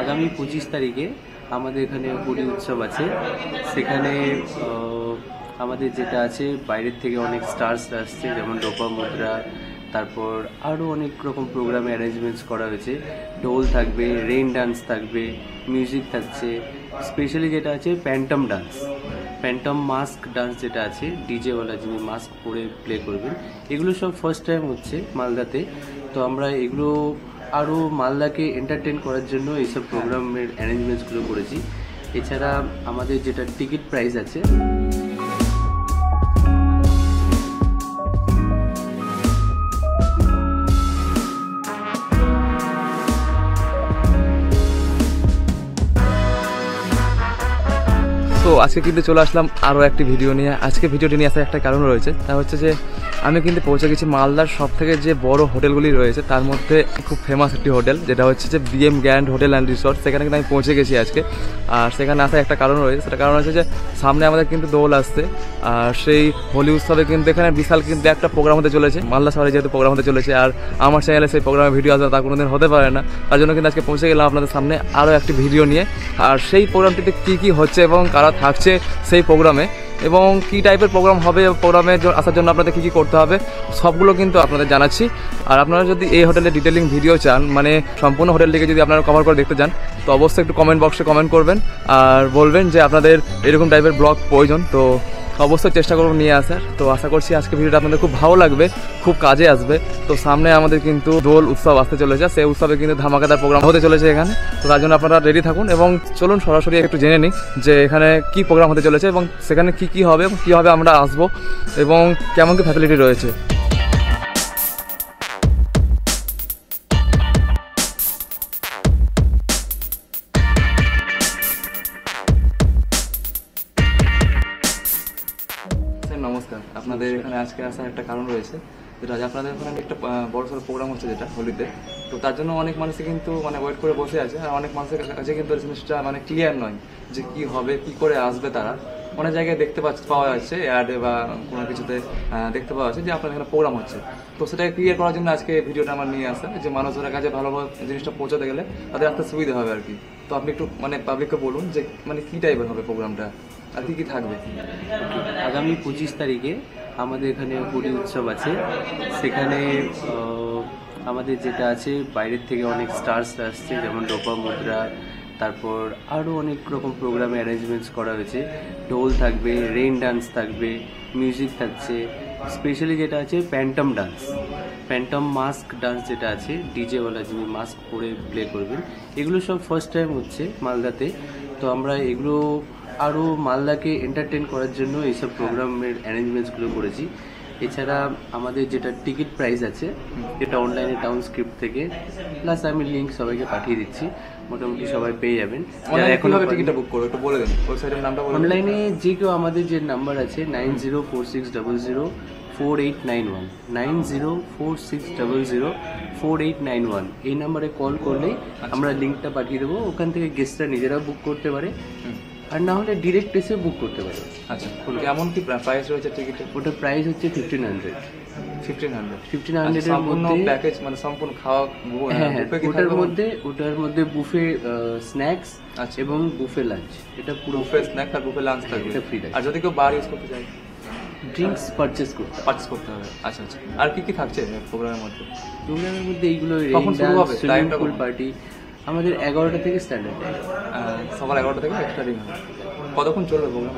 আগামী 25 তারিখে আমাদের এখানে হোলি উৎসব আছে। সেখানে আমাদের যেটা আছে বাইরের থেকে অনেক স্টার্স আসছে, যেমন লোপামুদ্রা, তারপর আরও অনেক রকম প্রোগ্রামে অ্যারেঞ্জমেন্টস করা হয়েছে। ঢোল থাকবে, রেইন ডান্স থাকবে, মিউজিক থাকছে। স্পেশালি যেটা আছে phantom dance, phantom mask dance যেটা আছে, ডিজেওয়ালা যিনি মাস্ক পরে প্লে করবেন, এগুলো সব ফার্স্ট টাইম হচ্ছে মালদাতে। তো আমরা এগুলো আরও মালদাকে এন্টারটেন করার জন্য এইসব প্রোগ্রামের অ্যারেঞ্জমেন্টসগুলো করেছি। এছাড়া আমাদের যেটা টিকিট প্রাইস আছে, তো আজকে কিন্তু চলে আসলাম আরও একটি ভিডিও নিয়ে। আজকে ভিডিওটি নিয়ে আসার একটা কারণ রয়েছে, তা হচ্ছে যে আমি কিন্তু পৌঁছে গেছি মালদার সব থেকে যে বড় হোটেলগুলি রয়েছে তার মধ্যে খুব ফেমাস একটি হোটেল, যেটা হচ্ছে যে BM grand hotel and resort. সেখানে কিন্তু আমি পৌঁছে গেছি আজকে। আর সেখানে আসার একটা কারণ রয়েছে, সেটা কারণ হচ্ছে যে সামনে আমাদের কিন্তু দোল আসছে। আর সেই হোলি উৎসবে কিন্তু এখানে বিশাল কিন্তু একটা প্রোগ্রাম হতে চলেছে, মালদা শহরে যেহেতু প্রোগ্রাম হতে চলেছে। আর আমার চ্যানেলে সেই প্রোগ্রামের ভিডিও আসবে তা কোনোদিন হতে পারে না, তার জন্য কিন্তু আজকে পৌঁছে গেলাম আপনাদের সামনে আরও একটি ভিডিও নিয়ে। আর সেই প্রোগ্রামটিতে কী কী হচ্ছে এবং কারা থাকছে সেই প্রোগ্রামে, এবং কী টাইপের প্রোগ্রাম হবে, প্রোগ্রামে আসার জন্য আপনাদের কী কী করতে হবে, সবগুলো কিন্তু আপনাদের জানাচ্ছি। আর আপনারা যদি এই হোটেলের ডিটেলিং ভিডিও চান, মানে সম্পূর্ণ হোটেলটিকে যদি আপনারা কভার করে দেখতে চান, তো অবশ্যই একটু কমেন্ট বক্সে কমেন্ট করবেন আর বলবেন যে আপনাদের এরকম টাইপের ব্লগ প্রয়োজন। তো অবশ্যই চেষ্টা করবো নিয়ে আসার। তো আশা করছি আজকে ভিডিওটা আপনাদের খুব ভালো লাগবে, খুব কাজে আসবে। তো সামনে আমাদের কিন্তু দোল উৎসব আসতে চলেছে, সেই উৎসবে কিন্তু ধামাকাদার প্রোগ্রাম হতে চলেছে এখানে। তো তার জন্য আপনারা রেডি থাকুন এবং চলুন সরাসরি একটু জেনে নিই যে এখানে কি প্রোগ্রাম হতে চলেছে এবং সেখানে কি কি হবে এবং কীভাবে আমরা আসবো এবং কেমন কি ফ্যাসিলিটি রয়েছে। নমস্কার, আপনাদের এখানে আজকে আসার একটা কারণ রয়েছে, যেটা আপনাদের ওখানে একটা বড় সড়ো প্রোগ্রাম হচ্ছে যেটা হোলিতে। তো তার জন্য অনেক মানুষই কিন্তু ওয়েট করে বসে আছে, আর অনেক মানুষের কাছে কিন্তু জিনিসটা ক্লিয়ার নয় যে কি হবে, কি করে আসবে তারা। অনেক জায়গায় দেখতে পাওয়া যাচ্ছে অ্যাডে বা কোনো কিছুতে দেখতে পাওয়া যাচ্ছে যে আপনার এখানে প্রোগ্রাম হচ্ছে। তো সেটাকে ক্লিয়ার করার জন্য আজকে ভিডিওটা আমার নিয়ে আসা, যে মানুষের কাছে ভালোভাবে জিনিসটা পৌঁছাতে গেলে তাদের আসতে সুবিধা হবে আর কি। তো আপনি একটু পাবলিককে বলুন যে কী টাইপের হবে প্রোগ্রামটা আর কী কী থাকবে। আগামী 25 তারিখে আমাদের এখানে হোলি উৎসব আছে। সেখানে আমাদের যেটা আছে বাইরের থেকে অনেক স্টার্স আসছে, যেমন লোপামুদ্রা, তারপর আরও অনেক রকম প্রোগ্রামে অ্যারেঞ্জমেন্টস করা হয়েছে। ঢোল থাকবে, রেইন ডান্স থাকবে, মিউজিক থাকছে। স্পেশালি যেটা আছে phantom dance, phantom mask dance যেটা আছে, ডিজেওয়ালা যিনি মাস্ক পরে প্লে করবেন, এগুলো সব ফার্স্ট টাইম হচ্ছে মালদাতে। তো আমরা এগুলো আরও মালদাকে এন্টারটেন করার জন্য এইসব প্রোগ্রামের অ্যারেঞ্জমেন্টসগুলো করেছি। এছাড়া আমাদের যেটা টিকিট প্রাইস আছে, এটা অনলাইনে টাউন স্ক্রিপ্ট থেকে, প্লাস আমি লিঙ্ক সবাইকে পাঠিয়ে দিচ্ছি, মোটামুটি সবাই পেয়ে যাবেন। এখনভাবে টিকিটটা বুক করো একটু বলে দেন, ওয়েবসাইটের নামটা বলে। অনলাইনে যে কেউ আমাদের যে নাম্বার আছে 9046004891, 9046004891, এই নাম্বারে কল করলেই আমরা লিঙ্কটা পাঠিয়ে দেবো। ওখান থেকে গেস্টরা নিজেরা বুক করতে পারে, আর না হলে ডিরেক্ট এসে বুক করতে পারে। আচ্ছা, কেমন কি প্রাইস রয়েছে টিকিটের? ওটার প্রাইস হচ্ছে 1500 এর মধ্যে প্যাকেজ, সম্পূর্ণ খাওয়া। হ্যাঁ, ওটার মধ্যে বুফে স্ন্যাক্স এবং বুফে লাঞ্চ, এটা পুরো বুফে স্ন্যাক্স আর বুফে লাঞ্চ থাকবে, এটা ফ্রি। আর যদি কেউ বার ইউজ করতে চায়, ড্রিঙ্কস পারচেজ করতে হবে। আচ্ছা আচ্ছা, আর কি কি থাকছে প্রোগ্রামের মধ্যে? এইগুলো পুল পার্টি আমাদের 11টা থেকে স্ট্যান্ডার্ড টাইম, সকাল 11টা থেকে এক্সট্রা ডিম হবে। কতক্ষণ চলবে প্রোগ্রাম?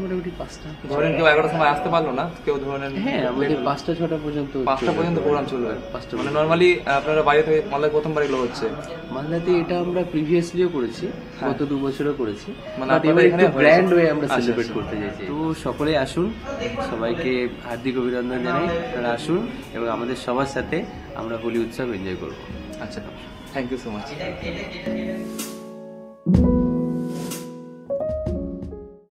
মোটামুটি 5টা। ধরেন কেউ 11টার সময় আসতে পারলো না, কেউ ধরেন আমাদের 5টা-6টা পর্যন্ত প্রোগ্রাম চলবে। নর্মালি আপনারা বাইরে থেকে মালদায় প্রথমবার এগুলো হচ্ছে? মালদাতে এটা আমরা প্রিভিয়াসলিও করেছি, গত 2 বছরও করেছি, এখানে গ্র্যান্ড ওয়ে আমরা সেলিব্রেট করতে চাইছি। তো সকলে আসুন, সবাইকে হার্দিক অভিনন্দন জানাই। আপনারা আসুন এবং আমাদের সবার সাথে আমরা হোলি উৎসব এনজয় করবো। আচ্ছা, থ্যাংক ইউ সো মাচ।